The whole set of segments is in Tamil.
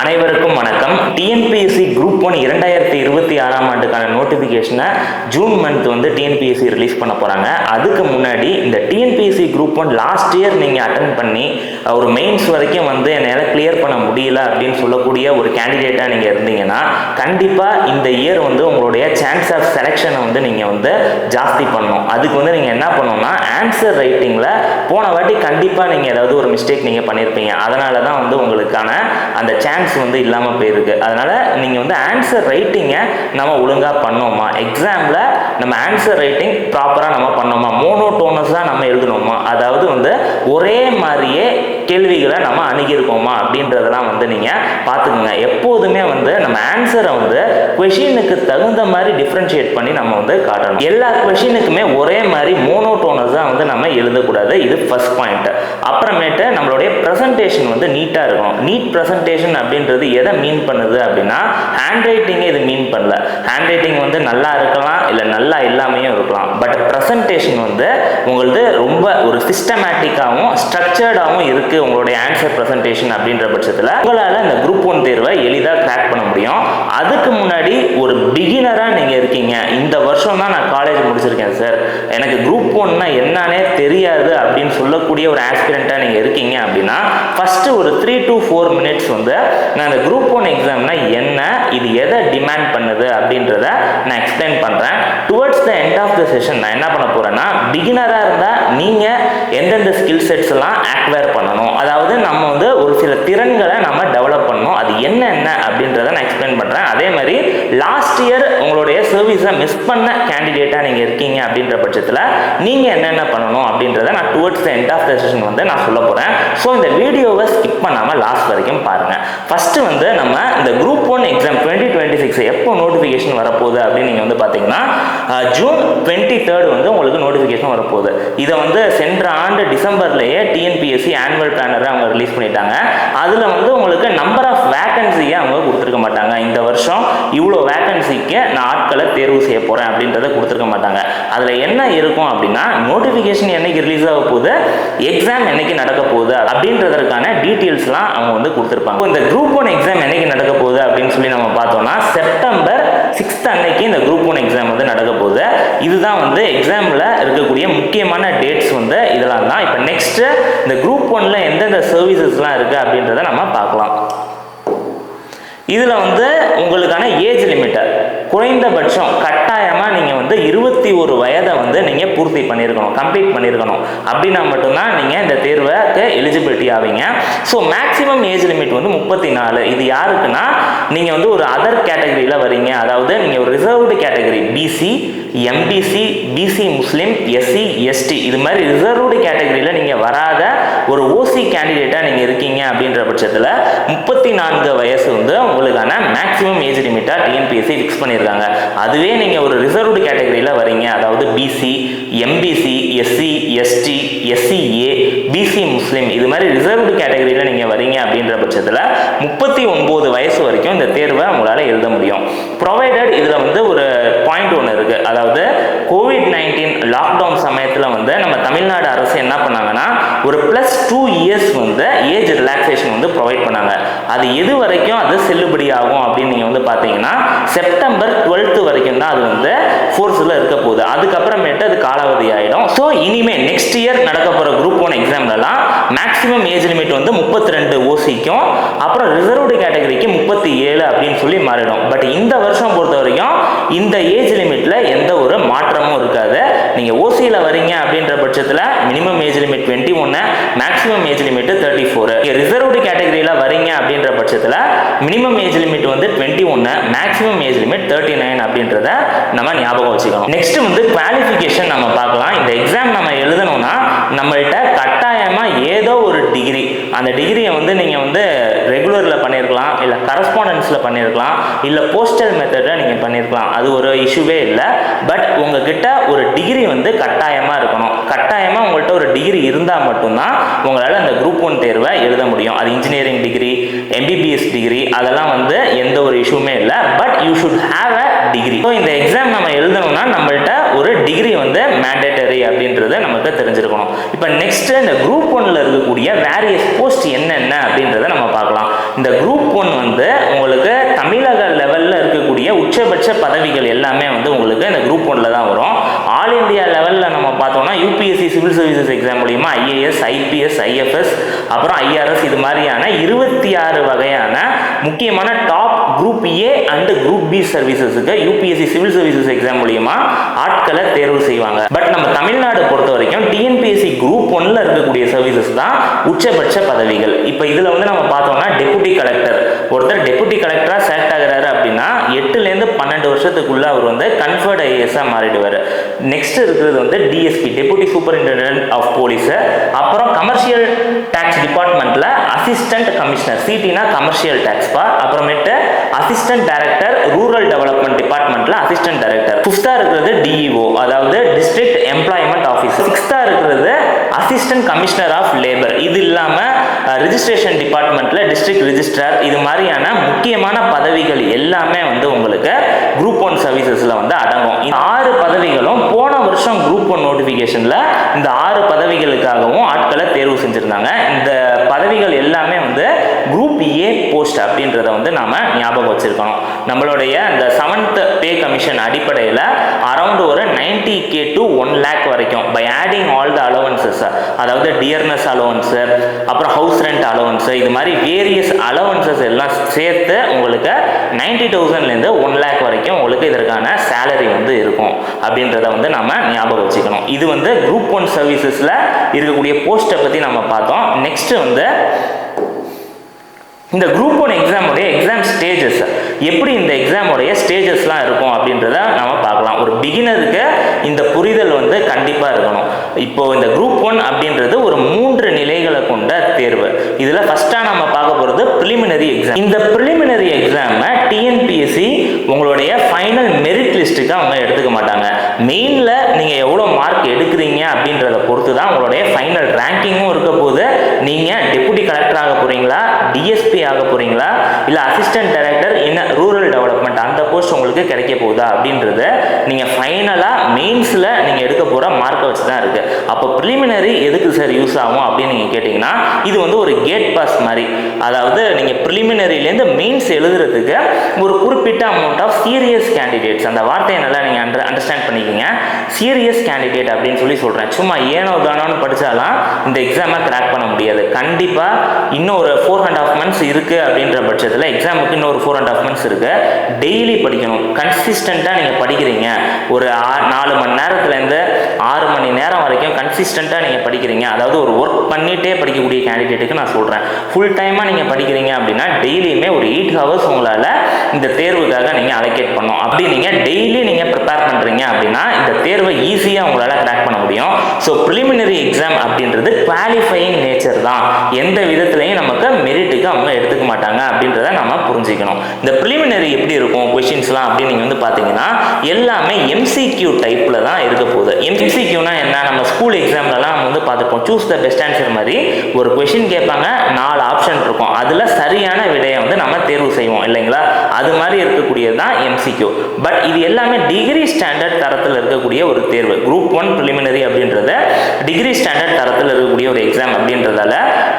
அனைவருக்கும் வணக்கம். டிஎன்பிஎஸ்சி குரூப் 1 2026 ஆண்டுக்கான நோட்டிஃபிகேஷனை ஜூன் மந்த் வந்து டிஎன்பிஎஸ்சி ரிலீஸ் பண்ண போகிறாங்க. அதுக்கு முன்னாடி இந்த டிஎன்பிஎஸ்சி குரூப் 1 லாஸ்ட் இயர் நீங்கள் அட்டன் பண்ணி ஒரு மெயின்ஸ் வரைக்கும் வந்து என்னால் கிளியர் பண்ண முடியல அப்படின்னு சொல்லக்கூடிய ஒரு கேண்டிடேட்டாக நீங்கள் இருந்தீங்கன்னா கண்டிப்பாக இந்த இயர் வந்து உங்களுடைய சான்ஸ் ஆஃப் செலெக்ஷனை வந்து நீங்கள் வந்து ஜாஸ்தி பண்ணணும். அதுக்கு வந்து நீங்கள் என்ன பண்ணணும்னா ஆன்சர் ரைட்டிங்கில் போன வாட்டி கண்டிப்பாக நீங்கள் ஏதாவது ஒரு மிஸ்டேக் நீங்கள் பண்ணியிருப்பீங்க. அதனால தான் வந்து உங்களுக்கான அந்த சான்ஸ் வந்து இல்லாமல் போயிருக்கு. அதனால நீங்கள் வந்து ஆன்சர் ரைட்டிங்கை நம்ம ஒழுங்காக பண்ணோமா, எக்ஸாமில் நம்ம ஆன்சர் ரைட்டிங் ப்ராப்பராக நம்ம பண்ணோமா, மோனோடோனஸாக நம்ம எழுதணுமா, அதாவது வந்து ஒரே மாதிரியே கேள்விகளை நம்ம அணுகியிருக்கோமா அப்படின்றதெல்லாம் வந்து நீங்கள் பார்த்துக்குங்க. எப்போதுமே வந்து நம்ம ஆன்சரை வந்து கொஷினுக்கு தகுந்த மாதிரி டிஃப்ரென்ஷியேட் பண்ணி நம்ம வந்து காட்டணும். எல்லா கொஷினுக்குமே ஒரே மாதிரி மோனோடோனஸாக வந்து நம்ம எழுதக்கூடாது. இது ஃபர்ஸ்ட் பாயிண்ட். அப்புறமேட்டு நம்மளுடைய ப்ரெசன்டேஷன் வந்து நீட்டாக இருக்கணும். நீட் ப்ரெசன்டேஷன் அப்படின்றது எதை மீன் பண்ணுது அப்படின்னா ஹேண்ட் ரைட்டிங்கை இது மீன் பண்ணல. ஹேண்ட் ரைட்டிங் வந்து நல்லா இருக்கலாம், இல்லை நல்லா இல்லாமையும் இருக்கலாம். பட் ப்ரெசன்டேஷன் வந்து உங்களது ரொம்ப ஒரு சிஸ்டமேட்டிக்காகவும் ஸ்ட்ரக்சர்டாகவும் இருக்குது உங்களுடைய ஆன்சர் ப்ரெசன்டேஷன் அப்படின்ற பட்சத்தில் உங்களால் இந்த குரூப் 1 தேர்வை எளிதாக கிராக் பண்ண முடியும். அதுக்கு முன்னாடி ஒரு பிகினராக நீங்கள் இருக்கீங்க, இந்த வருஷம் தான் நான் காலேஜ் முடிச்சிருக்கேன் சார், எனக்கு குரூப் 1னா என்னன்னே தெரியாது அப்படின்னு சொல்லக்கூடிய ஒரு ஆஸ்பிரண்ட்டாக நீங்கள் இருக்கீங்க அப்படின்னா ஃபஸ்ட்டு ஒரு 3 to 4 மினிட்ஸ் வந்து நான் இந்த குரூப் 1 எக்ஸாம்னா என்ன, இது எதை டிமாண்ட் பண்ணுது அப்படின்றத நான் எக்ஸ்பிளைன் பண்ணுறேன். Towards the end of the session நான் என்ன பண்ண போகிறேன்னா பிகினராக இருந்தால் நீங்கள் எந்தெந்த ஸ்கில் செட்ஸ் எல்லாம் ஆக்வேர் பண்ணணும், அதாவது நம்ம வந்து ஒரு சில திறன்களை நம்ம டெவலப் பண்ணணும், அது என்னென்ன அப்படின்றத நான் எக்ஸ்பிளைன் பண்ணுறேன். அதே மாதிரி லாஸ்ட் இயர் உங்களுடைய சர்வீஸை மிஸ் பண்ண கேண்டிடேட்டாக நீங்கள் இருக்கீங்க அப்படின்ற பட்சத்தில் நீங்கள் என்னென்ன பண்ணணும் அப்படின்றத நான் towards the end of the session வந்து நான் சொல்ல போகிறேன். ஸோ இந்த வீடியோவை ஸ்கிப் பண்ணாமல் லாஸ்ட் வரைக்கும் பாருங்கள். ஃபஸ்ட்டு வந்து நம்ம இந்த குரூப் 1 எக்ஸாம் 2026 எப்போ நோட்டிஃபிகேஷன் வரப்போகுது அப்படின்னு நீங்கள் வந்து பார்த்தீங்கன்னா ஜூன் 23 வந்து உங்களுக்கு நோட்டிஃபிகேஷன் வரப்போகுது. இதை வந்து சென்ற ஆண்டு டிசம்பர்லேயே டிஎன்பிஎஸ்சி ஆனுவல் பிளானரை அவங்க ரிலீஸ் பண்ணிட்டாங்க. அதில் வந்து உங்களுக்கு நம்பர் ஆஃப் வேகன்சியை அவங்க கொடுத்துருக்க மாட்டாங்க. இந்த வருஷம் இவ்வளோ வேகன்சிக்கு நான் ஆட்களை தேர்வு செய்ய போகிறேன் அப்படின்றத கொடுத்துருக்க மாட்டாங்க. அதில் என்ன இருக்கும் அப்படின்னா நோட்டிஃபிகேஷன் என்னைக்கு ரிலீஸ் ஆக போகுது, எக்ஸாம் என்னைக்கு நடக்க போகுது அப்படின்றதற்கான டீட்டெயில்ஸ்லாம் அவங்க வந்து கொடுத்துருப்பாங்க. இந்த குரூப் 1 எக்ஸாம் என்னைக்கு நடக்க போகுது அப்படின்னு சொல்லி நம்ம பார்த்தோம்னா செப்டம்பர் 6 அன்னைக்கு இந்த குரூப் 1 எக்ஸாம் வந்து நடக்க போகுது. இதுதான் வந்து எக்ஸாமில் இருக்கக்கூடிய முக்கியமான டேட்ஸ் வந்து இதெல்லாம் தான். இப்போ நெக்ஸ்ட் இந்த குரூப் 1ல எந்தெந்த சர்வீசஸ்லாம் இருக்குது அப்படின்றத நம்ம பார்க்கலாம். இதில் வந்து உங்களுக்கான ஏஜ் லிமிட்டை குறைந்தபட்சம் கட்டாயமாக நீங்கள் வந்து 21 வயதை வந்து நீங்கள் பூர்த்தி பண்ணியிருக்கணும், கம்ப்ளீட் பண்ணியிருக்கணும். அப்படின்னா மட்டும்தான் நீங்கள் இந்த தேர்வுக்கு எலிஜிபிலிட்டி ஆவீங்க. ஸோ மேக்ஸிமம் ஏஜ் லிமிட் வந்து 34. இது யாருக்குன்னா நீங்கள் வந்து ஒரு அதர் கேட்டகரியில் வரீங்க, அதாவது நீங்கள் ஒரு reserved category BC, MBC, BC Muslim, SC, ST இது மாதிரி ரிசர்வ்டு கேட்டகரியில் நீங்கள் வராத ஒரு ஓசி கேண்டிடேட்டாக நீங்கள் இருக்கீங்க அப்படின்ற பட்சத்தில் 34 வயசு வந்து உங்களுக்கான மேக்ஸிமம் ஏஜ் லிமிட்டாக டிஎன்பிஎஸ்சி ஃபிக்ஸ் பண்ணியிருக்காங்க. அதுவே நீங்கள் ஒரு ரிசர்வ்டு கேட்டகரியில் வரீங்க, அதாவது BC, MBC, SC, ST, SCA, BC Muslim இது மாதிரி ரிசர்வ்டு கேட்டகரியில் நீங்கள் வரீங்க அப்படின்ற பட்சத்தில் 39 வயசு வரைக்கும் இந்த தேர்வை உங்களால் எழுத முடியும். ப்ரொவைடட் இதில் வந்து ஒரு பாயிண்ட் ஒன்று இருக்குது, அதாவது COVID-19 லாக்டவுன் சமயத்தில் வந்து நம்ம தமிழ்நாடு அரசு என்ன பண்ணாங்கன்னா ஒரு +2 இயர்ஸ் வந்து ஏஜ் ரிலாக்ஸேஷன் வந்து ப்ரொவைட் பண்ணாங்க. அது எது வரைக்கும் அது செல்லுபடி ஆகும் அப்படின்னு நீங்கள் வந்து பார்த்தீங்கன்னா செப்டம்பர் 12 வரைக்கும் தான் அது வந்து ஃபோர்ஸில் இருக்க போகுது. அதுக்கப்புறமேட்டு அது காலாவதி ஆகிடும். ஸோ இனிமேல் நெக்ஸ்ட் இயர் நடக்க போகிற குரூப் 1 எக்ஸாம்லலாம் மேக்ஸிமம் ஏஜ் லிமிட் வந்து 32 ஓசிக்கும் அப்புறம் ரிசர்வ்டு கேட்டகரிக்கு 37 அப்படின்னு சொல்லி மாறிடும். பட் இந்த வருஷம் பொறுத்த வரைக்கும் இந்த ஏஜ் லிமிட்டில் எந்த ஒரு மாற்றமும் இருக்காது. நீங்கள் ஓசியில் வரீங்க அப்படின்ற பட்சத்தில் minimum age limit 21, maximum age limit 34. Reserved கேட்டகரியில் வரீங்க அப்படின்ற பட்சத்தில் மினிமம் ஏஜ் லிமிட் வந்து 21, மேக்ஸிமம் ஏஜ் லிமிட் 39 அப்படின்றத நம்ம ஞாபகம் வச்சுக்கணும். நெக்ஸ்ட் வந்து குவாலிஃபிகேஷன் நம்ம பார்க்கலாம். இந்த எக்ஸாம் நம்ம எழுதணும்னா நம்மள்கிட்ட கட்டாயமாக ஏதோ ஒரு டிகிரி, அந்த டிகிரியை வந்து நீங்கள் வந்து ரெகுலரில் பண்ணியிருக்கலாம், இல்லை கரஸ்பாண்டன்ஸில் பண்ணியிருக்கலாம், இல்லை போஸ்டல் மெத்தடில் நீங்கள் பண்ணியிருக்கலாம், அது ஒரு இஷ்யூவே இல்லை. பட் உங்ககிட்ட ஒரு டிகிரி வந்து கட்டாயமாக இருக்கணும். கட்டாயமாக உங்கள்கிட்ட ஒரு டிகிரி இருந்தால் மட்டும்தான் உங்களால் அந்த குரூப் 1 தேர்வை எழுத முடியும். அது இன்ஜினியரிங் டிகிரி, எம்பிபிஎஸ் டிகிரி அதெல்லாம் வந்து எந்த ஒரு இஷ்யூமே இல்லை. But you should have a degree. So இந்த எக்ஸாம் நம்ம எழுதணும்னா நம்மள்கிட்ட ஒரு டிகிரி வந்து மேண்டேட்டரி அப்படின்றது நமக்கு தெரிஞ்சிருக்கணும். இப்போ நெக்ஸ்ட் இந்த குரூப் 1ல இருக்கக்கூடிய வேரியஸ் போஸ்ட் என்னென்ன அப்படின்றத நம்ம பார்க்கலாம். இந்த குரூப் 1 வந்து சிவில் சர்வீசஸ் எக்ஸாம் மூலியமா ஐஏஎஸ், ஐபிஎஸ், ஐஎஃப்எஸ், அப்புறம் ஐஆர்எஸ் இது மாதிரியான 26 வகையான முக்கியமான top group A and group B சர்வீசஸுக்கு யூபிஎஸ்சி சிவில் சர்வீசஸ் எக்ஸாம் மூலியமா ஆட்களை தேர்வு செய்வாங்க. பட் நம்ம தமிழ்நாடு பொறுத்த வரைக்கும் டிஎன்பிஎஸ்சி குரூப் 1ல இருக்கக்கூடிய சர்வீசஸ் தான் உச்சபட்ச பதவிகள். இப்போ இதுல வந்து நம்ம பார்த்தோம்னா டெபுட்டி கலெக்டர், ஒருத்தர் டெபுட்டி கலெக்டரா செலக்ட் ஆகுறாரு அப்படின்னா 8லேருந்து 12 வருஷத்துக்குள்ள அவர் வந்து கன்ஃபர்ட் ஐஏஎஸ்ஸா மாறிடுவார். நெக்ஸ்ட் இருக்கிறது வந்து DSP, deputy superintendent of police. அப்புறம் கமர்ஷியல் டாக்ஸ் டிபார்ட்மெண்ட்ல அசிஸ்டன்ட் கமிஷனர், சிடினா கமர்ஷியல் டாக்ஸ் பா. அப்புறமேட்டு அசிஸ்டன்ட் டைரக்டர் ரூரல் டெவலப்மெண்ட் டிபார்ட்மெண்ட்ல அசிஸ்டன்ட் டைரக்டர். 5th இருக்கிறது டிஇஓ, அதாவது டிஸ்ட்ரிக்ட் எம்ப்ளாய்மெண்ட் ஆஃபீஸ். 6th இருக்கிறது அசிஸ்டன்ட் கமிஷனர் ஆஃப் லேபர். இது இல்லாம ரெஜிஸ்ட்ரேஷன் டிபார்ட்மெண்ட்ல டிஸ்ட்ரிக்ட் ரெஜிஸ்ட்ரார். இது மாதிரியான முக்கியமான பதவிகள் எல்லாமே வந்து உங்களுக்கு குரூப் 1 சர்வீசஸ்ல வந்து அடங்கும். இந்த 6 பதவிகளும் போன வருஷம் குரூப் 1 நோட்டிபிகேஷன்ல இந்த 6 பதவிகளுக்காகவும் ஆட்களை தேர்வு செஞ்சிருந்தாங்க. இந்த பதவிகள் எல்லாமே வந்து குரூப் ஏ போஸ்ட் அப்படின்றத வந்து நாம ஞாபகம் வச்சிருக்கணும். நம்மளுடைய இந்த 7th பே கமிஷன் அடிப்படையில் அரௌண்ட் ஒரு 90K to 1 lakh வரைக்கும் by adding all the allowances, அதாவது டியர்னஸ் அலவன்ஸ், அப்புறம் ஹவுஸ் ரெண்ட் அலவன்ஸ், இது மாதிரி வேரியஸ் அலவன்சஸ் எல்லாம் சேர்த்து உங்களுக்கு 90,000லேருந்து 1 lakh வரைக்கும் உங்களுக்கு இதற்கான சேலரி வந்து இருக்கும் அப்படின்றத வந்து நம்ம ஞாபகம் வச்சுக்கணும். இது வந்து குரூப் 1 சர்வீசஸ்ல இருக்கக்கூடிய போஸ்ட்டை பற்றி நம்ம பார்த்தோம். நெக்ஸ்ட் வந்து இந்த குரூப் 1 எக்ஸாமுடைய எக்ஸாம் ஸ்டேஜஸ், எப்படி இந்த எக்ஸாமுடைய ஸ்டேஜஸ்லாம் இருக்கும் அப்படின்றத நம்ம பார்க்கலாம். ஒரு பிகினருக்கு இந்த புரிதல் வந்து கண்டிப்பாக இருக்கணும். இப்போ இந்த குரூப் 1 அப்படின்றது ஒரு 3 நிலைகளை கொண்ட தேர்வு. இதில் ஃபர்ஸ்டா நம்ம பார்க்க போகிறது ப்ரிலிமினரி எக்ஸாம். இந்த ப்ரிலிமினரி எக்ஸாமை டிஎன்பிஎஸ்சி உங்களுடைய ஃபைனல் மெரிட் லிஸ்ட்டுக்கு அவங்க எடுத்துக்க மாட்டாங்க. மெயினில் நீங்கள் எவ்வளோ மார்க் எடுக்கிறீங்க அப்படின்றத பொறுத்து தான் உங்களுடைய ஃபைனல் ரேங்கிங்கும் இருக்க போது. நீங்கள் டெபுட்டி கலெக்டர் ஆக போகிறீங்களா, டிஎஸ்பி ஆக போகிறீங்களா, இல்லை assistant director in rural development அந்த போஸ்ட் உங்களுக்கு கிடைக்க போகுதா அப்படின்றது நீங்கள் ஃபைனலாக மெயின்ஸில் நீங்கள் எடுக்க போகிற மார்க்கை வச்சு தான் இருக்குது. அப்போ ப்ரிலிமினரி எதுக்கு சார் யூஸ் ஆகும் அப்படின்னு நீங்கள் கேட்டிங்கன்னா, இது வந்து ஒரு கேட் பாஸ் மாதிரி. அதாவது நீங்கள் ப்ரிலிமினரியிலேருந்து மெயின்ஸ் எழுதுறதுக்கு ஒரு குறிப்பிட்ட அமௌண்ட் ஆஃப் சீரியஸ் கேண்டிடேட்ஸ், அந்த வார்த்தையை நல்லா நீங்கள் அண்டர்ஸ்டாண்ட் பண்ணிக்கோங்க. சீரியஸ் கேண்டிடேட் அப்படின்னு சொல்கிறேன். சும்மா ஏனோ தானோன்னு படித்தாலாம் இந்த எக்ஸாமை கிராக் பண்ண முடியாது. கண்டிப்பாக இன்னும் ஒரு 4.5 months இருக்குது அப்படின்ற பட்சத்தில், எக்ஸாமுக்கு இன்னும் ஒரு 4.5 months இருக்குது. டெய்லி படிக்கணும், கன்சிஸ்டண்ட்டாக நீங்கள் படிக்கிறீங்க. ஒரு 4 மணி நேரத்துலேருந்து 6 மணி நேரம் வரைக்கும் கன்சிஸ்டண்ட்டாக நீங்கள் படிக்கிறீங்க. அதாவது ஒரு ஒர்க் பண்ணிகிட்டே படிக்கக்கூடிய கேண்டிடேட்டுக்கு நான் சொல்கிறேன். ஃபுல் டைமாக நீங்கள் படிக்கிறீங்க அப்படின்னா டெய்லியுமே ஒரு 8 hours உங்களால் இந்த தேர்வுக்காக நீங்கள் அலோகேட் பண்ணணும். அப்படி நீங்கள் டெய்லி நீங்கள் ப்ரிப்பேர் பண்ணுறீங்க அப்படின்னா இந்த தேர்வை ஈஸியாக உங்களால் கிராக் பண்ண முடியும். ஸோ ப்ரிலிமினரி எக்ஸாம் அப்படின்றது குவாலிஃபையிங் நேச்சர் தான். எந்த விதத்துலையும் நமக்கு மெரிட்டுக்கு அவங்க எடுத்துக்க மாட்டாங்க அப்படின்றத நம்ம புரிஞ்சுக்கணும். இந்த ப்ரிலிமினரி எப்படி இருக்கும் கொஸ்டின்ஸ்லாம் அப்படின்னு நீங்கள் வந்து பார்த்தீங்கன்னா எல்லாமே எம்சிக்யூ டைப்பில் தான் இருக்க போகுது. எம்சிக்யூனா என்ன, நம்ம ஸ்கூல் எக்ஸாம்லலாம் நம்ம வந்து பார்த்துப்போம். சூஸ் த பெஸ்ட் ஆன்சர் மாதிரி ஒரு கொஸ்டின் கேட்பாங்க, 4 ஆப்ஷன் இருக்கும். அதில் சரியான விடையை வந்து நம்ம தேர்வு செய்வோம் இல்லைங்களா. அது மாதிரி இருக்கக்கூடியது தான் எம்சிக்யூ. பட் இது எல்லாமே டிகிரி ஸ்டாண்டர்ட் தரத்தில் இருக்கக்கூடிய ஒரு தேர்வு. குரூப் 1 ப்ரிலிமினரி அப்படின்றத டிகிரி ஸ்டாண்டர்ட் தரத்தில் இருக்கக்கூடிய ஒரு எக்ஸாம் அப்படின்றதால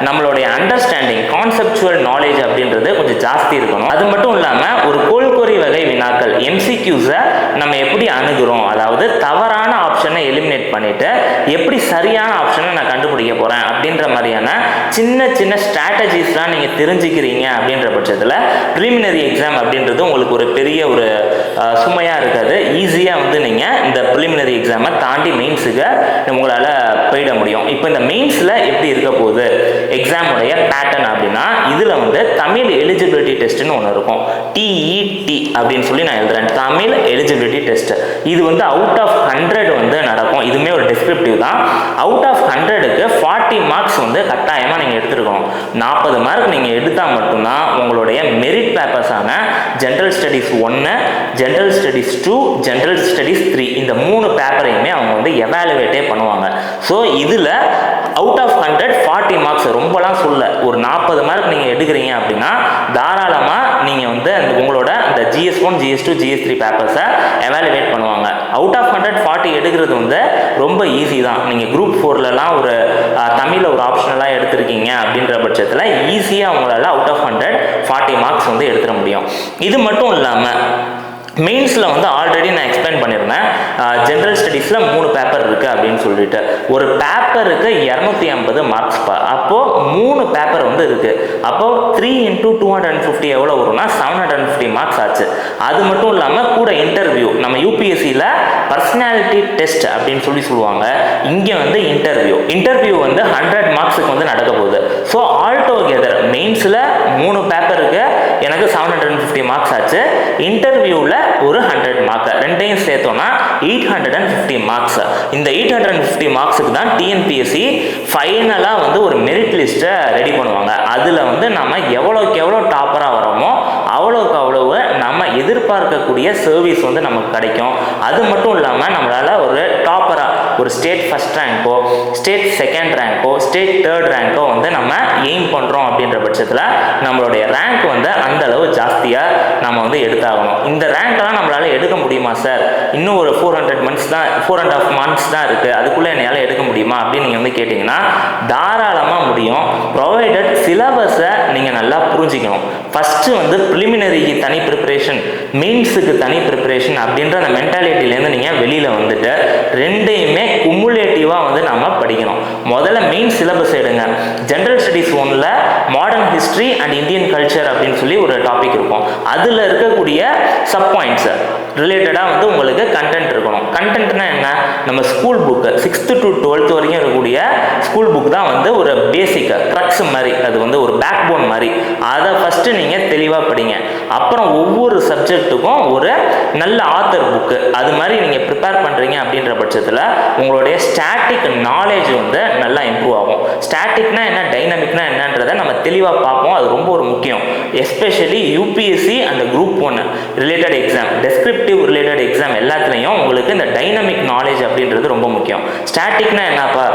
நம்மளுடைய அண்டர்ஸ்டாண்டிங், கான்செப்சுவல் நாலேஜ் அப்படின்றது கொஞ்சம் ஜாஸ்தி இருக்கணும். அது மட்டும் இல்லாமல் ஒரு கோல்கொறி வகை வினாக்கள் எம்சிக்யூஸை நம்ம எப்படி அணுகிறோம், அதாவது தவறான ஆப்ஷனை எலிமினேட் பண்ணிட்டு எப்படி சரியான ஆப்ஷனை நான் கண்டுபிடிக்க போகிறேன் அப்படின்ற மாதிரியான சின்ன சின்ன ஸ்ட்ராட்டஜிஸ்லாம் நீங்கள் தெரிஞ்சுக்கிறீங்க அப்படின்ற பட்சத்தில் ப்ரிலிமினரி எக்ஸாம் அப்படின்றது உங்களுக்கு ஒரு பெரிய ஒரு சுமையாக இருக்காது. ஈஸியாக வந்து நீங்கள் இந்த ப்ரிலிமினரி எக்ஸாமை தாண்டி மெயின்ஸுக்கு உங்களால் போயிட முடியும். இப்போ இந்த மெயின்ஸில் எப்படி இருக்க போகுது எக்ஸாமுடைய பேட்டர்ன் அப்படின்னா, இதில் வந்து தமிழ் எலிஜிபிலிட்டி டெஸ்ட்னு ஒன்று இருக்கும். டிஇடி அப்படின்னு சொல்லி நான் எழுதுறேன், தமிழ் எலிஜிபிலிட்டி டெஸ்ட். இது வந்து அவுட் ஆஃப் 100 வந்து நடக்கும். இதுவுமே ஒரு டிஸ்கிரிப்டிவ் தான். அவுட் ஆஃப் 100க்கு 40 மார்க்ஸ் வந்து கட்டாயமாக நீங்கள் எடுத்துருக்கணும். 40 மார்க் நீங்கள் எடுத்தால் மட்டும்தான் உங்களுடைய மெரிட் பேப்பர்ஸான general studies 1, general studies 2, general studies 3 இந்த 3 பேப்பரையுமே அவங்க வந்து எவாலுவேட்டே பண்ணுவாங்க. ஸோ இதில் அவுட் ஆஃப் 100 40 மார்க்ஸ் ரொம்பலாம் சொல்ல, ஒரு 40 மார்க் நீங்கள் எடுக்கிறீங்க அப்படின்னா தாராளமாக நீங்கள் வந்து உங்களோட இந்த GS1, GS2, GS3 பேப்பர்ஸை எவாலுவேட் பண்ணுவாங்க. அவுட் ஆஃப் 100 40 எடுக்கிறது வந்து ரொம்ப ஈஸி தான். நீங்கள் குரூப் 4லலாம் ஒரு தமிழில் ஒரு ஆப்ஷனலாக எடுத்திருக்கீங்க அப்படின்ற பட்சத்தில் ஈஸியாக உங்களால் அவுட் ஆஃப் 100 40 மார்க்ஸ் வந்து எடுத்துட முடியும். இது மட்டும் இல்லாமல் மெயின்ஸில் வந்து ஆல்ரெடி நான் எக்ஸ்பிளைன் பண்ணியிருந்தேன், ஜென்ரல் ஸ்டடீஸில் 3 பேப்பர் இருக்குது அப்படின்னு சொல்லிட்டு. ஒரு பேப்பருக்கு 250 மார்க்ஸ். அப்போது 3 பேப்பர் வந்து இருக்குது. அப்போது 3 × 250 எவ்வளோ வரும்னா 750 மார்க்ஸ் ஆச்சு. அது மட்டும் இல்லாமல் கூட இன்டர்வியூ, நம்ம யூபிஎஸ்சியில் பர்சனாலிட்டி டெஸ்ட் அப்படின்னு சொல்லுவாங்க, இங்கே வந்து இன்டர்வியூ வந்து 100 மார்க்ஸுக்கு வந்து நடக்க போகுது. ஸோ ஆல் டுகெதர் மெயின்ஸில் 3 பேப்பருக்கு எனக்கு 750 மார்க்ஸ் ஆச்சு. இன்டர்வியூவில் ஒரு 100 மார்க், ரெண்டையும் சேர்த்தோன்னா 850 மார்க்ஸ். இந்த 850 மார்க்ஸுக்கு தான் டிஎன்பிஎஸ்சி ஃபைனலாக வந்து ஒரு மெரிட் லிஸ்ட்டை ரெடி பண்ணுவாங்க. அதில் வந்து நம்ம எவ்வளோக்கு எவ்வளோ டாப்பராக வரோமோ அவ்வளோக்கு அவ்வளவு நம்ம எதிர்பார்க்கக்கூடிய சர்வீஸ் வந்து நமக்கு கிடைக்கும். அது மட்டும் இல்லாமல் நம்மளால் ஒரு டாப்பராக ஒரு ஸ்டேட் ஃபஸ்ட் ரேங்க்கோ, ஸ்டேட் செகண்ட் ரேங்க்கோ, ஸ்டேட் தேர்ட் ரேங்க்கோ வந்து நம்ம எய்ம் பண்ணுறோம் அப்படின்ற பட்சத்தில் நம்மளுடைய ரேங்க் வந்து அந்த அளவு ஜாஸ்தியாக நம்ம வந்து எடுத்தாகணும். இந்த ரேங்க்லாம் நம்மளால் எடுக்க முடியுமா சார்? இன்னும் ஒரு 400 மந்த்ஸ் தான், 4.5 மந்த்ஸ் தான் இருக்குது, அதுக்குள்ளே என்னால் எடுக்க முடியுமா அப்படின்னு நீங்கள் வந்து கேட்டிங்கன்னா தாராளமாக முடியும். ப்ரொவைடட் சிலபஸை நீங்கள் நல்லா புரிஞ்சிக்கணும். ஃபஸ்ட்டு வந்து ப்ரிலிமினரிக்கு தனி ப்ரிப்பரேஷன், மெயின்ஸுக்கு தனி ப்ரிப்பரேஷன் அப்படின்ற அந்த மென்டாலிட்டிலேருந்து நீங்கள் வெளியில் வந்துட்டு ரெண்டையுமே குமுலேட்டிவாக வந்து நம்ம படிக்கணும். முதல்ல மெயின் சிலபஸ் எடுங்க. ஜென்ரல் ஸ்டடீஸ் 1ல் modern history and Indian culture அப்படின்னு சொல்லி ஒரு டாபிக் இருக்கும். அதில் இருக்கக்கூடிய சப் பாயிண்ட்ஸ் ரிலேட்டடாக வந்து உங்களுக்கு கண்டென்ட் இருக்கணும். கண்டென்ட்னா என்ன? நம்ம school book 6th to 12th வரைக்கும் இருக்கக்கூடிய ஸ்கூல் புக் தான் வந்து ஒரு பேசிக் க்ரக்ஸ் மாதிரி, அது வந்து ஒரு பேக் போன் மாதிரி. அதை ஃபஸ்ட்டு நீங்கள் தெளிவாக படிங்க. அப்புறம் ஒவ்வொரு சப்ஜெக்ட்டுக்கும் ஒரு நல்ல ஆத்தர் புக்கு அது மாதிரி நீங்கள் ப்ரிப்பேர் பண்ணுறீங்க அப்படின்ற பட்சத்தில் உங்களுடைய ஸ்டாட்டிக் நாலேஜ் வந்து நல்லா இம்ப்ரூவ் ஆகும். ஸ்டாட்டிக்னா என்ன, டைனமிக்னா என்னன்றதை நம்ம தெளிவாக பார்ப்போம். அது ரொம்ப ஒரு முக்கியம். எஸ்பெஷலி யூபிஎஸ்சி அந்த group 1 related exam, descriptive related exam எல்லாத்துலேயும் உங்களுக்கு இந்த டைனமிக் நாலேஜ் அப்படின்றது ரொம்ப முக்கியம். ஸ்டாட்டிக்னா என்னப்பா,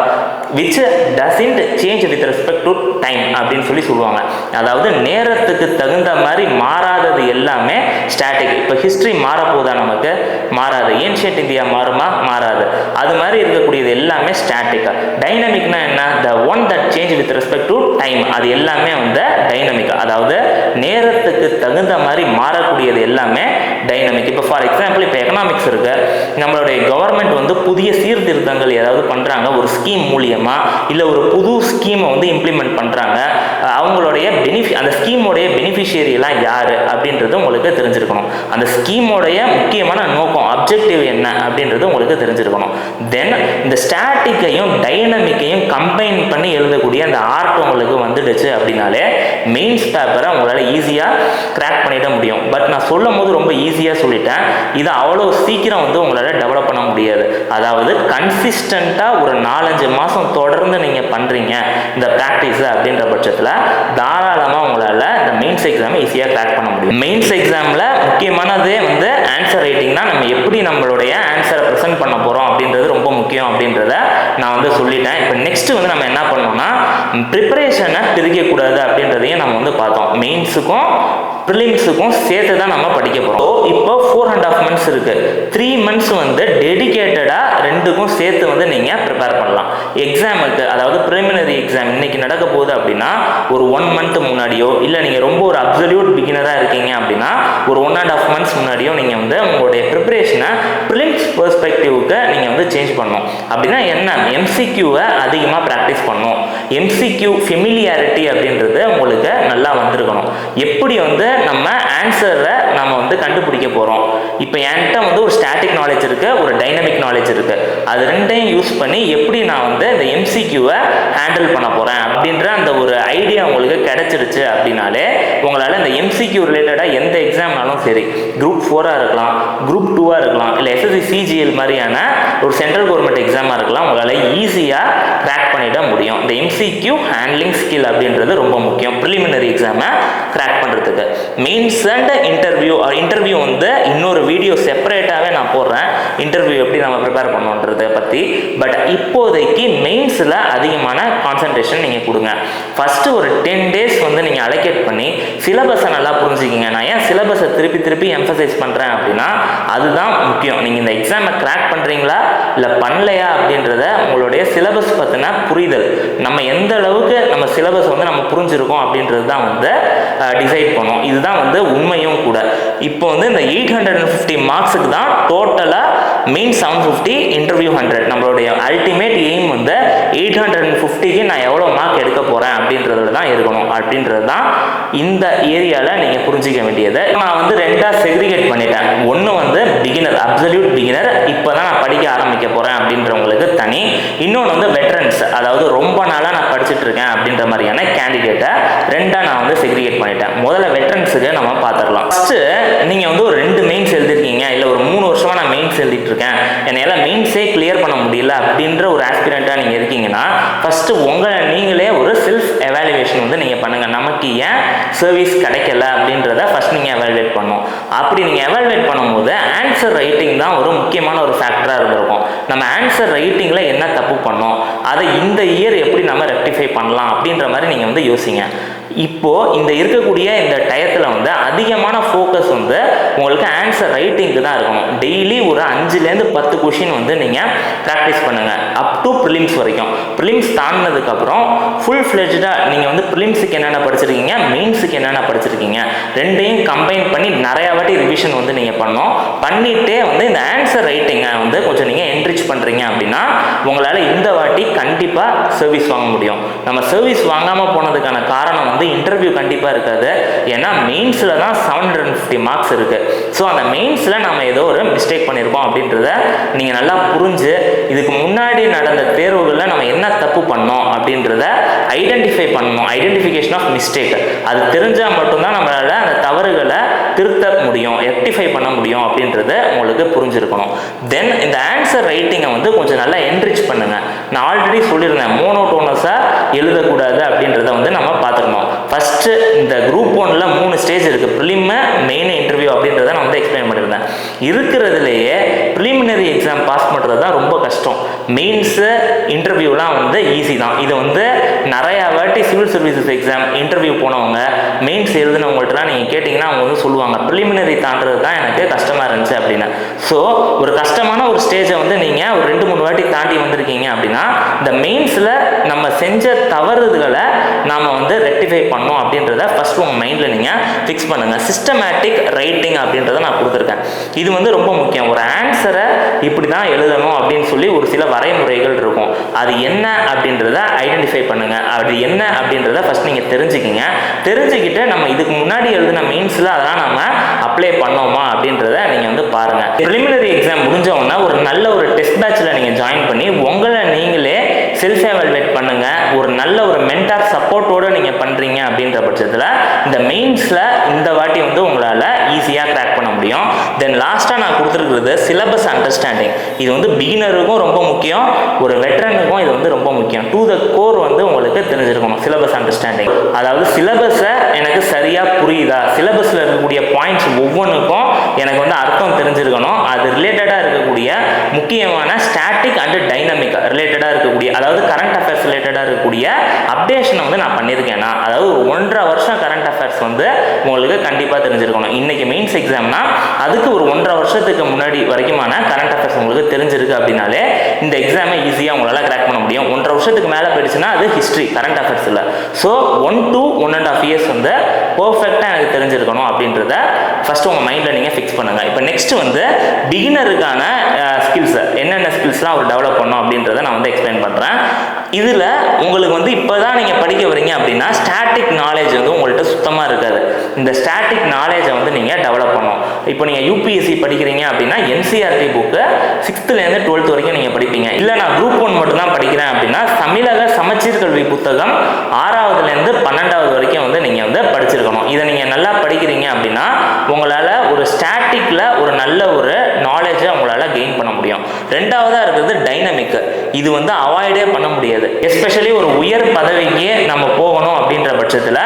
which doesn't change with respect to time அப்படின்னு சொல்லுவாங்க. அதாவது நேரத்துக்கு தகுந்த மாதிரி மாறாதது எல்லாமே ஸ்டாட்டிக். இப்போ ஹிஸ்ட்ரி மாறப்போதா? நமக்கு மாறாது. ஏன்ஷியன்ட் இந்தியா மாறுமா? மாறாது. அது மாதிரி இருக்கக்கூடியது எல்லாமே ஸ்டாட்டிக். டைனமிக்னா என்ன? The one that change with respect to time, அது எல்லாமே வந்து டைனமிக். அதாவது நேரத்துக்கு தகுந்த மாதிரி மாறக்கூடியது எல்லாமே டைனமிக். இப்போ ஃபார் எக்ஸாம்பிள், இப்போ எக்கனாமிக்ஸ் இருக்கு, நம்மளுடைய கவர்மெண்ட் வந்து புதிய சீர்திருத்தங்கள் ஏதாவது பண்ணுறாங்க ஒரு ஸ்கீம் மூலியமா, இல்லை ஒரு புது ஸ்கீமை வந்து இம்ப்ளிமெண்ட் பண்ணுறாங்க, அவங்களுடைய அந்த ஸ்கீமோடைய பெனிஃபிஷியரியெல்லாம் யார் அப்படின்றது உங்களுக்கு தெரிஞ்சிருக்கணும். அந்த ஸ்கீமோடைய முக்கியமான நோக்கம், அப்ஜெக்டிவ் என்ன அப்படின்றது உங்களுக்கு தெரிஞ்சிருக்கணும். தென் இந்த ஸ்டாட்டிக்கையும் டைனமிக்கையும் கம்பைன் பண்ணி எழுதக்கூடிய அந்த ஆர்ட் உங்களுக்கு வந்துடுச்சு அப்படின்னாலே மெயின்ஸ் பேப்பரை உங்களால் ஈஸியாக கிராக் பண்ணிட முடியும். பட் நான் சொல்லும் போது ரொம்ப ஈஸியாக சொல்லிட்டேன். இதை அவ்வளோ சீக்கிரம் வந்து உங்களால் டெவலப் பண்ண முடியாது. அதாவது கன்சிஸ்டண்ட்டாக ஒரு 4-5 மாதம் தொடர்ந்து நீங்கள் பண்ணுறீங்க இந்த ப்ராக்டிஸை அப்படின்ற பட்சத்தில் தாராளமாக உங்களால் இந்த மெயின்ஸ் எக்ஸாமை ஈஸியாக கிராக் பண்ண முடியும். மெயின்ஸ் எக்ஸாமில் முக்கியமானதே வந்து ஆன்சர் ரைட்டிங்னா நம்ம எப்படி நம்மளுடைய ஆன்சரை ப்ரெசென்ட் பண்ண போகிறோம் அப்படின்றது ரொம்ப முக்கியம் அப்படின்றத நான் வந்து சொல்லிட்டேன். இப்போ நெக்ஸ்ட் வந்து நம்ம என்ன பண்ணோம்னா ப்ரிப்பரேஷனை பிரிக்கக்கூடாது அப்படின்றதையும் நம்ம வந்து பார்த்தோம். மெயின்ஸுக்கும் ப்ரிலிம்ஸுக்கும் சேர்த்து தான் நம்ம படிக்க போகிறோம். இப்போ 4.5 மந்த்ஸ் இருக்குது. 3 மந்த்ஸ் வந்து டெடிகேட்டடாக ரெண்டுக்கும் சேர்த்து வந்து நீங்கள் ப்ரிப்பேர் பண்ணலாம் எக்ஸாமுக்கு. அதாவது ப்ரிலிமினரி எக்ஸாம் இன்னைக்கு நடக்க போகுது அப்படின்னா ஒரு 1 மந்த் முன்னாடியோ, இல்லை நீங்கள் ரொம்ப ஒரு அப்சல்யூட் பிகினராக இருக்கீங்க அப்படின்னா ஒரு 1.5 மந்த்ஸ் முன்னாடியோ நீங்கள் வந்து உங்களுடைய ப்ரிப்பரேஷனை ப்ரிலிம்ஸ் பெர்ஸ்பெக்டிவ்க்கு நீங்கள் வந்து சேஞ்ச் பண்ணணும். அப்படின்னா என்ன, எம்சிக்யூவை அதிகமாக ப்ராக்டிஸ் பண்ணணும். எம்சிக்யூ ஃபெமிலியாரிட்டி அப்படின்றது உங்களுக்கு நல்லா வந்திருக்கணும். எப்படி வந்து நம்ம ஆன்சரை நம்ம வந்து கண்டுபிடிக்க போகிறோம். இப்போ என்கிட்ட வந்து ஒரு ஸ்டாட்டிக் நாலேஜ் இருக்குது, ஒரு டைனமிக் நாலேஜ் இருக்குது. அது ரெண்டையும் யூஸ் பண்ணி எப்படி நான் வந்து இந்த எம்சிக்யூவை ஹேண்டில் பண்ண போகிறேன் அப்படின்ற அந்த ஒரு ஐடியா உங்களுக்கு கிடைச்சிருச்சு அப்படின்னாலே உங்களால் இந்த எம்சிக்யூ ரிலேட்டடாக எந்த எக்ஸாம்னாலும் சரி, குரூப் 4ஆக இருக்கலாம், குரூப் 2ஆக இருக்கலாம், இல்லை எஸ்எஸ்சி சிஜிஎல் மாதிரியான ஒரு சென்ட்ரல் கவர்மெண்ட் எக்ஸாமாக இருக்கலாம், உங்களால் ஈஸியாக கிராக் பண்ணிட முடியும். இந்த எம்சிக்யூ ஹேண்ட்லிங் ஸ்கில் அப்படின்றது ரொம்ப முக்கியம் ப்ரிலிமினரி எக்ஸாமை கிராக் பண்ணுறதுக்கு. மெயின்ஸ் அண்ட் இன்டர்வியூ வந்து இன்னொரு வீடியோ செப்பரேட்டாகவே நான் போடுறேன், இன்டர்வியூ எப்படி நம்ம ப்ரிப்பேர் பண்ணணுன்றதை பற்றி. பட் இப்போதைக்கு மெயின்ஸில் அதிகமான கான்சன்ட்ரேஷன் நீங்கள் கொடுங்க. ஃபஸ்ட்டு ஒரு 10 days வந்து நீங்கள் அலோகேட் பண்ணி சிலபஸை நல்லா புரிஞ்சுக்கிங்க. நான் ஏன் சிலபஸை திருப்பி எம்ஃபசைஸ் பண்ணுறேன் அப்படின்னா அதுதான் முக்கியம். நீங்கள் இந்த எக்ஸாமை கிராக் பண்ணுறீங்களா இல்லை பண்ணலையா அப்படின்றத உங்களுடைய சிலபஸ் பற்றின புரிதல், நம்ம எந்த அளவுக்கு நம்ம சிலபஸ் வந்து நம்ம புரிஞ்சிருக்கோம் அப்படின்றது தான் வந்து டிசைட் பண்ணும். இதுதான் வந்து உண்மையும் கூட. இப்போ வந்து இந்த 850 மார்க்ஸுக்கு தான் டோட்டலாக மெயின் 750, இன்டர்வியூ 100. நம்மளுடைய அல்டிமேட் எய்ம் வந்து 850க்கு நான் எவ்வளோ மார்க் எடுக்க போகிறேன் அப்படின்றதுல தான் இருக்கணும். அப்படின்றது தான் இந்த ஏரியாவில் நீங்கள் புரிஞ்சிக்க வேண்டியது. நான் வந்து ரெண்டாக செக்ரிகேட் பண்ணிட்டேன். ஒன்று வந்து பிகினர், அப்சல்யூட் பிகினர், இப்போ தான் நான் படிக்க ஆரம்பிக்க போகிறேன் அப்படின்றவங்களுக்கு தனி. இன்னொன்று வந்து வெட்டரன்ஸ், அதாவது ரொம்ப நாளாக நான் படிச்சுட்டு இருக்கேன் அப்படின்ற மாதிரியான கேண்டிடேட்டை ரெண்டாக நான் வந்து செக்ரிகேட் பண்ணிட்டேன். முதல்ல வெட்டரன்ஸுக்கு நம்ம பார்த்துடலாம். ஃபஸ்ட்டு நீங்கள் வந்து ஒரு 2 மெயின்ஸ் எழுதிருக்கீங்க, இல்லை ஒரு 3 வருஷமாக நான் மெயின்ஸ் எழுதிட்டு இருக்கேன், என்னால் மெயின்ஸே கிளியர் பண்ண முடியல அப்படின்ற ஒரு ஆஸ்பிரண்ட்டாக நீங்கள் இருக்கீங்கன்னா ஃபஸ்ட்டு உங்களை நீங்களே ஒரு செல்ஃப் எவாலுவேஷன் வந்து நீங்கள் பண்ணுங்கள். நமக்கு ஏன் சர்வீஸ் கிடைக்கல அப்படின்றத ஃபஸ்ட் நீங்கள் எவாலுவேட் பண்ணணும். அப்படி நீங்கள் எவாலுவேட் பண்ணும்போது ஆன்சர் ரைட்டிங் தான் ஒரு முக்கியமான ஒரு ஃபேக்டராக இருந்திருக்கும். நம்ம ஆன்சர் ரைட்டிங்கில் என்ன தப்பு பண்ணோம், அதை இந்த இயர் எப்படி நம்ம ரெக்டிஃபை பண்ணலாம் அப்படின்ற மாதிரி நீங்கள் வந்து யோசிங்க. இப்போது இந்த இருக்கக்கூடிய இந்த டயத்தில் வந்து அதிகமான ஃபோக்கஸ் வந்து உங்களுக்கு ஆன்சர் ரைட்டிங்க்கு தான் இருக்கணும். டெய்லி ஒரு 5லேருந்து 10 கொஷின் வந்து நீங்கள் ப்ராக்டிஸ் பண்ணுங்கள், அப் டு ப்ரிலிம்ஸ் வரைக்கும். ப்ரிலிம்ஸ் தாண்டினதுக்கப்புறம் ஃபுல் ஃப்ளெஜ்டாக நீங்கள் வந்து ப்ரிலிம்ஸுக்கு என்னென்ன படிச்சிருக்கீங்க, மெயின்ஸுக்கு என்னென்ன படிச்சிருக்கீங்க, ரெண்டையும் கம்பைன் பண்ணி நிறையா வாட்டி ரிவிஷன் வந்து நீங்கள் பண்ணிகிட்டே வந்து இந்த ஆன்சர் ரைட்டிங்கை வந்து கொஞ்சம் நீங்கள் என்ரிச் பண்ணுறீங்க அப்படின்னா உங்களால் இந்த வாட்டி கண்டிப்பாக சர்வீஸ் வாங்க முடியும். நம்ம சர்வீஸ் வாங்காமல் போனதுக்கான காரணம் வந்து இன்டர்வியூ கண்டிப்பாக இருக்காது. ஏன்னா மெயின்ஸில் தான் 750 மார்க்ஸ் இருக்குது. ஸோ அந்த மெயின்ஸில் நம்ம ஏதோ ஒரு மிஸ்டேக் பண்ணியிருக்கோம் அப்படின்றத நீங்கள் நல்லா புரிஞ்சு இதுக்கு முன்னாடி நடந்த தேர்வுகளில் நம்ம என்ன தப்பு பண்ணோம் அப்படின்றத ஐடென்டிஃபை பண்ணணும். ஐடென்டிஃபிகேஷன் ஆஃப் மிஸ்டேக் அது தெரிஞ்சால் மட்டும்தான் நம்மளால் அந்த தவறுகளை திருத்த முடியும், ரெக்டிஃபை பண்ண முடியும் அப்படின்றத உங்களுக்கு புரிஞ்சிருக்கணும். தென் இந்த ஆன்சர் ரைட்டிங்கை வந்து கொஞ்சம் நல்லா என்ரிச் பண்ணுங்கள். நான் ஆல்ரெடி சொல்லியிருந்தேன், மோனோட்டோனஸாக எழுதக்கூடாது அப்படின்றத வந்து நம்ம பார்த்துக்கணும். ஃபஸ்ட்டு இந்த குரூப் 1ல் 3 ஸ்டேஜ் இருக்குது, ப்ரிலிமு, மெயின், இன்டர்வியூ அப்படின்றத நான் வந்து எக்ஸ்பிளைன் பண்ணியிருந்தேன். இருக்கிறதுலையே ப்ரிலிமினரி எக்ஸாம் பாஸ் பண்ணுறது தான் ரொம்ப கஷ்டம். மெயின்ஸு, இன்டர்வியூலாம் வந்து ஈஸி தான். இது வந்து நிறையா வாட்டி சிவில் சர்வீசஸ் எக்ஸாம் இன்டர்வியூ போனவங்க, மெயின்ஸ் எழுதினவங்கள்ட்டலாம் நீங்கள் கேட்டிங்கன்னா அவங்க வந்து சொல்லுவாங்க, ப்ரிலிமினரி தாண்டது தான் எனக்கு கஷ்டமாக இருந்துச்சு அப்படின்னு. ஸோ ஒரு கஷ்டமான ஒரு ஸ்டேஜை வந்து நீங்கள் ஒரு 2-3 வாட்டி தாண்டி வந்திருக்கீங்க அப்படின்னா இந்த மெயின்ஸில் நம்ம செஞ்ச தவறுகளை நாம் வந்து ரெக்டிஃபை பண்ணோம் அப்படின்றத ஃபஸ்ட்டு உங்கள் மைண்டில் நீங்கள் ஃபிக்ஸ் பண்ணுங்கள். சிஸ்டமேட்டிக் ரைட்டிங் அப்படின்றத நான் கொடுத்துருக்கேன். இது வந்து ரொம்ப முக்கியம். ஒரு ஆன்சரை இப்படி தான் எழுதணும் அப்படின்னு சொல்லி ஒரு சில வரைமுறைகள் இருக்கும். அது என்ன அப்படின்றத ஐடென்டிஃபை பண்ணுங்கள். அது என்ன அப்படின்றத ஃபஸ்ட் நீங்கள் தெரிஞ்சுக்கிட்டு நம்ம இதுக்கு முன்னாடி எழுதின மெயின்ஸில் அதெல்லாம் நம்ம அப்ளை பண்ணோமா அப்படின்றத நீங்கள் வந்து பாருங்கள். ப்ரிலிமினரி எக்ஸாம் முடிஞ்சவொன்னா ஒரு நல்ல ஒரு டெஸ்ட் பேட்சில் நீங்கள் ஜாயின் பண்ணி உங்களை நீங்களே செல்ஃப் எவாலுவேட் பண்ணுங்கள். ஒரு நல்ல ஒரு மென்டார் சப்போர்ட்டோடு நீங்கள் பண்ணுறீங்க அப்படின்ற பட்சத்தில் இந்த மெயின்ஸில் இந்த வாட்டி வந்து உங்களால் ஈஸியாக கிராக் பண்ண முடியும். தென் லாஸ்ட்டாக நான் கொடுத்துருக்கிறது சிலபஸ் அண்டர்ஸ்டாண்டிங். இது வந்து பிகினருக்கும் ரொம்ப முக்கியம், ஒரு வெட்டரனுக்கும் இது வந்து ரொம்ப முக்கியம். டு த கோர் வந்து உங்களுக்கு தெரிஞ்சிருக்கணும் சிலபஸ் அண்டர்ஸ்டாண்டிங். அதாவது சிலபஸை எனக்கு சரியாக புரியுதா, சிலபஸில் இருக்கக்கூடிய பாயிண்ட்ஸ் ஒவ்வொன்றுக்கும் எனக்கு வந்து அர்த்தம் தெரிஞ்சிருக்கணும். அது ரிலேட்டடாக இருக்கக்கூடிய முக்கியமான ஸ்டாட்டிக் அண்ட் டைனமிக் ரிலேட்டடாக இருக்கக்கூடிய, அதாவது கரண்ட் அஃபேர்ஸ் ரிலேட்டடாக இருக்கக்கூடிய அப்டேஷனை வந்து நான் பண்ணியிருக்கேன்னா, அதாவது ஒரு 1.5 வருஷம் கரண்ட் அஃபேர்ஸ் வந்து உங்களுக்கு கண்டிப்பாக தெரிஞ்சிருக்கணும். இன்றைக்கி மெயின்ஸ் எக்ஸாம்னா அதுக்கு ஒரு 1.5 வருஷத்துக்கு முன்னாடி வரைக்குமான கரண்ட் அஃபேர்ஸ் உங்களுக்கு தெரிஞ்சிருக்கு அப்படின்னாலே இந்த எக்ஸாமை ஈஸியாக உங்களால் கிராக் பண்ண முடியும். 1.5 வருஷத்துக்கு மேலே போயிடுச்சுன்னா அது ஹிஸ்ட்ரி, கரண்ட் அஃபேர்ஸ் இல்லை. ஸோ 1 to 1.5 இயர்ஸ் வந்து பர்ஃபெக்டாக எனக்கு தெரிஞ்சிருக்கணும் அப்படின்றத ஃபஸ்ட்டு உங்கள் மைண்டில் நீங்கள் ஃபிக்ஸ் பண்ணுங்கள். இப்போ நெக்ஸ்ட் வந்து பிகினருக்கான ஸ்கில்ஸ், என்னென்ன ஸ்கில்ஸ்லாம் அவர் டெவலப் பண்ணணும் அப்படின்றத நான் வந்து எக்ஸ்பிளைன் பண்ணுறேன். இதில் உங்களுக்கு வந்து இப்போ தான் நீங்கள் படிக்க வரீங்க அப்படின்னா ஸ்டாட்டிக் நாலேஜ் வந்து உங்கள்கிட்ட சுத்தமாக இருக்காது. இந்த ஸ்டாட்டிக் நாலேஜை வந்து நீங்கள் டெவலப் பண்ணணும். இப்போ நீங்கள் யூபிஎஸ்சி படிக்கிறீங்க அப்படின்னா என்சிஆர்டி புக்கு 6th-லேருந்து 12th வரைக்கும் நீங்கள் படிப்பீங்க. இல்லை நான் குரூப் 1 மட்டும்தான் படிக்கிறேன் அப்படின்னா தமிழக சமச்சீர் கல்வி புத்தகம் 6th-லேருந்து 12th வரைக்கும் வந்து நீங்கள் வந்து படிச்சிருக்கணும். இதை நீங்கள் நல்லா படிக்கிறீங்க அப்படின்னா உங்களால் ஒரு ஸ்டாட்டிக்கில் ஒரு நல்ல ஒரு நாலேஜை உங்களால் கெயின் பண்ண முடியும். ரெண்டாவதாக இருக்கிறது டைனமிக். இது வந்து அவாய்டே பண்ண முடியாது. எஸ்பெஷலி ஒரு உயர் பதவிக்கு நம்ம போகணும் அப்படின்ற பட்சத்தில்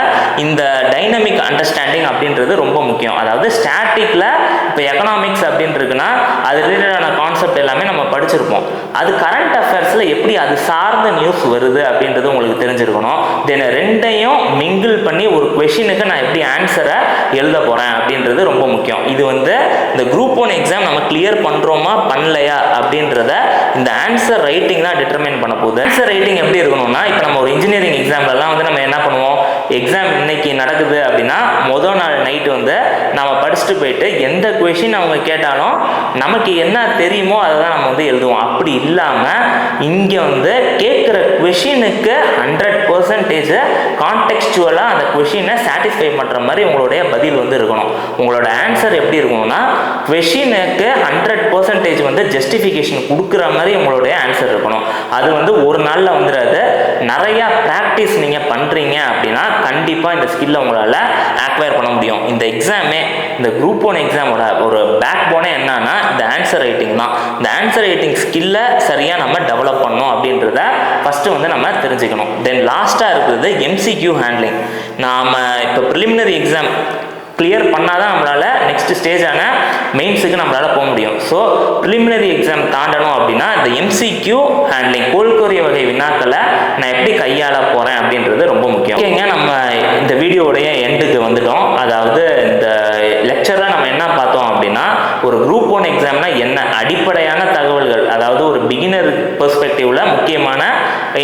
இந்த டைனமிக் அண்டர்ஸ்டாண்டிங் அப்படின்றது ரொம்ப முக்கியம். அதாவது ஸ்டாட்டிக்கில் இப்போ எக்கனாமிக்ஸ் அப்படின்னு இருக்குன்னா அது ரிலேட்டடான கான்செப்ட் எல்லாமே நம்ம படிச்சிருப்போம். அது கரண்ட் அஃபேர்ஸில் எப்படி அது சார்ந்த நியூஸ் வருது அப்படின்றது உங்களுக்கு தெரிஞ்சிருக்கணும். தென் ரெண்டையும் மிங்கிள் பண்ணி ஒரு கொஷினுக்கு நான் எப்படி ஆன்சரை எழுத போகிறேன் அப்படின்றது ரொம்ப முக்கியம். இது வந்து இந்த குரூப் 1 எக்ஸாம் நம்ம கிளியர் பண்ணுறோமா பண்ணலையா அப்படின்றத இந்த ஆன்சர் ரைட்டிங் தான் டிட்டர்மைன் பண்ண போகுது. ஆன்சர் ரைட்டிங் எப்படி இருக்கணும்னா, இப்போ நம்ம ஒரு இன்ஜினியரிங் எக்ஸாம்லலாம் வந்து நம்ம என்ன பண்ணுவோம், எக்ஸாம் இன்னைக்கு நடக்குது அப்படின்னா முதல் நாள் நைட்டு வந்து நம்ம படிச்சுட்டு போயிட்டு எந்த கொஷின் அவங்க கேட்டாலும் நமக்கு என்ன தெரியுமோ அதை தான் நம்ம வந்து எழுதுவோம். அப்படி இல்லாமல் இங்கே வந்து கேட்குற கொஷினுக்கு 100% கான்டெக்ஸ்டுவலாக அந்த கொஷினை சாட்டிஸ்ஃபை பண்ணுற மாதிரி உங்களுடைய பதில் வந்து இருக்கணும். உங்களோட ஆன்சர் எப்படி இருக்கணும்னா கொஷினுக்கு 100% வந்து ஜஸ்டிஃபிகேஷன் கொடுக்குற மாதிரி உங்களுடைய ஆன்சர் இருக்கணும். அது வந்து ஒரு நாளில் வந்துடாது. நிறையா ப்ராக்டிஸ் நீங்கள் பண்ணுறீங்க அப்படின்னா கண்டிப்பாக இந்த ஸ்கில்லை உங்களால் ஆக்வயர் பண்ண முடியும். இந்த எக்ஸாமே, இந்த குரூப் 1 எக்ஸாமோட ஒரு பேக் போனே என்னன்னா இந்த ஆன்சர் ரைட்டிங் தான். இந்த ஆன்சர் ரைட்டிங் ஸ்கில்லை சரியாக நம்ம டெவலப் பண்ணணும் அப்படின்றத ஃபஸ்ட்டு வந்து நம்ம தெரிஞ்சுக்கணும். தென் லாஸ்ட்டாக இருக்குது MCQ ஹேண்ட்லிங். நாம் இப்போ ப்ரிலிமினரி எக்ஸாம் கிளியர் பண்ணால் தான் நம்மளால் நெக்ஸ்ட் ஸ்டேஜான மெயின்ஸுக்கு நம்மளால் போக முடியும். ஸோ ப்ரிலிமினரி எக்ஸாம் தாண்டணும் அப்படின்னா இந்த MCQ ஹேண்ட்லிங், கோல்கோரிய வகை வினாக்களை நான் எப்படி கையாள போகிறேன் அப்படின்றது ரொம்ப முக்கியம். ஓகேங்க, நம்ம இந்த வீடியோடைய எண்டுக்கு வந்துட்டோம். அதாவது இந்த லெக்சரில் நம்ம என்ன பார்த்தோம் அப்படின்னா ஒரு குரூப் 1 எக்ஸாம்னா என்ன அடிப்படையான தகவல்கள், அதாவது ஒரு பிகினர் பெர்ஸ்பெக்டிவ்ல முக்கியமான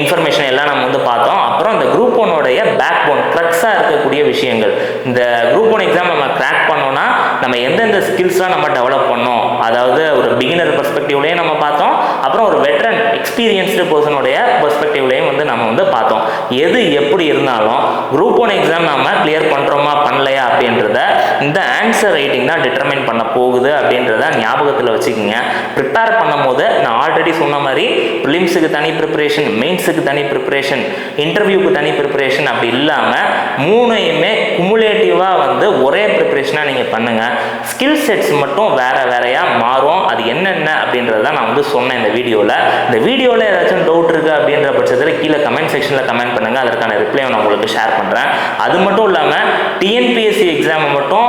இன்ஃபர்மேஷன் எல்லாம் நம்ம வந்து பார்த்தோம். அப்புறம் இந்த குரூப் 1 பேக் போன் க்ரக்ஸாக இருக்கக்கூடிய விஷயங்கள், இந்த குரூப் 1 எக்ஸாம் நம்ம கிராக் பண்ணோம்னா நம்ம எந்தெந்த ஸ்கில்ஸ்லாம் நம்ம டெவலப் பண்ணோம், அதாவது ஒரு பிகினர் பெர்ஸ்பெக்டிவ்லேயும் நம்ம பார்த்தோம், அப்புறம் ஒரு வெட்ரன் எக்ஸ்பீரியன்ஸ்டு பர்சனுடைய பெர்ஸ்பெக்டிவ்லேயும் வந்து நம்ம வந்து பார்த்தோம். எது எப்படி இருந்தாலும் குரூப் 1 எக்ஸாம் நம்ம கிளியர் பண்ணுறோமா பண்ணலையா அப்படின்றத இந்த ஆன்சர் ரைட்டிங் தான் டிட்டர்மைன் பண்ண போகுது அப்படின்றத ஞாபகத்தில் வச்சுக்கோங்க. ப்ரிப்பேர் பண்ணும் போது நான் ஆல்ரெடி சொன்ன மாதிரி ப்ரிலிம்ஸுக்கு தனி ப்ரிப்பரேஷன், மெயின்ஸுக்கு தனி ப்ரிப்பரேஷன், இன்டர்வியூக்கு தனி ப்ரிப்பரேஷன் அப்படி இல்லாமல் மூணையுமே குமுலேட்டிவாக வந்து ஒரே ப்ரிப்பரேஷனாக நீங்கள் பண்ணுங்கள். ஸ்கில் செட்ஸ் மட்டும் வேறையாக மாறும். அது என்னென்ன அப்படின்றத நான் வந்து சொன்னேன் இந்த வீடியோவில். இந்த வீடியோவில் ஏதாச்சும் டவுட் இருக்குது அப்படின்ற பட்சத்தில் கீழே கமெண்ட் செக்ஷனில் கமெண்ட் பண்ணுங்கள். அதற்கான ரிப்ளை நான் உங்களுக்கு ஷேர் பண்ணுறேன். அது மட்டும் இல்லாமல் டிஎன்பிஎஸ்சி எக்ஸாமை மட்டும்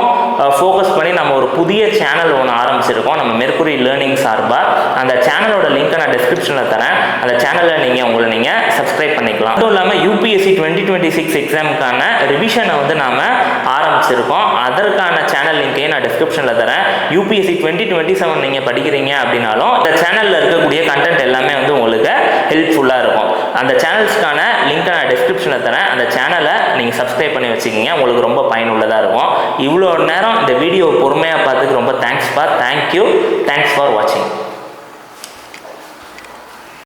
ஃபோக்கஸ் பண்ணி நம்ம ஒரு புதிய சேனல் ஒன்று ஆரம்பிச்சிருக்கோம் நம்ம மெர்க்குரி லேர்னிங் சார்பாக. அந்த சேனலோட லிங்க்கை நான் டிஸ்கிரிப்ஷனில் தரேன். அந்த சேனலில் நீங்கள் சப்ஸ்கிரைப் பண்ணிக்கலாம். அதுவும் இல்லாமல் UPSC 2026 எக்ஸாமுக்கான ரிவிஷனை வந்து நாம் ஆரம்பிச்சிருக்கோம். அதற்கான சேனல் லிங்கையும் நான் டிஸ்கிரிப்ஷனில் தரேன். UPSC 2027 நீங்கள் படிக்கிறீங்க அப்படின்னாலும் இந்த சேனலில் இருக்கக்கூடிய கண்டென்ட் எல்லாமே வந்து உங்களுக்கு ஹெல்ப்ஃபுல்லாக இருக்கும். அந்த சேனல்ஸ்க்கான லிங்க்கை நான் டிஸ்கிரிப்ஷனில் தரேன். அந்த சேனலை நீங்கள் சப்ஸ்கிரைப் பண்ணி வச்சுக்கிங்க, உங்களுக்கு ரொம்ப பயனுள்ளதாக இருக்கும். இவ்வளோ நேரம் இந்த வீடியோ பொறுமையாக பார்த்துக்கு ரொம்ப தேங்க்ஸ் ஃபார் வாட்சிங்.